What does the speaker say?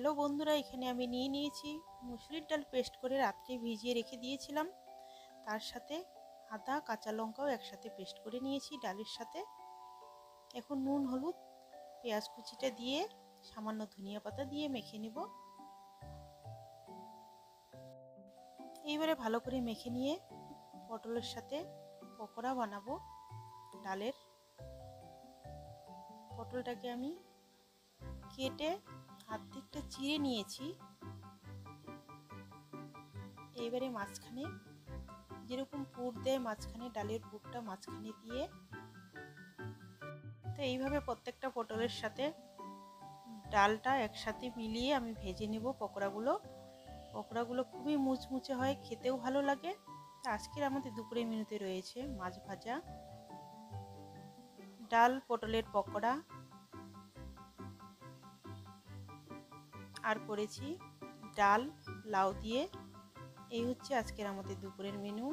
Hello বন্ধুরা, এখানে আমি নিয়ে নিয়েছি মুসুরির ডাল পেস্ট করে রাত্রে ভিজিয়ে রেখে দিয়েছিলাম। তার সাথে আদা কাঁচা লঙ্কাও একসাথে পেস্ট করে নিয়েছি ডালের সাথে। এখন নুন হলুদ পেঁয়াজ কুচিটা দিয়ে সামান্য ধনিয়া পাতা দিয়ে মেখে নেব। এইবারে ভালো করে মেখে নিয়ে পটলের সাথে পকোড়া বানাবো ডালের। পটলটাকে আমি কেটে অর্ধেকটা চিড়ে নিয়েছি। এইবারে মাঝখানে যেরকম পুর দেয় মাঝখানে ডালের পুরটা মাঝখানে দিয়ে, তো এইভাবে প্রত্যেকটা পটলের সাথে ডালটা একসাথে মিলিয়ে আমি ভেজে নেব পকোড়াগুলো খুবই মুচমুচে হয়, খেতেও ভালো লাগে। আজকের আমাদের দুপুরের মেনুতে রয়েছে মাছ ভাজা, ডাল পটলের পকোড়া, আর করেছি ডাল লাউ দিয়ে। এই হচ্ছে আজকের আমাদের দুপুরের মেনু।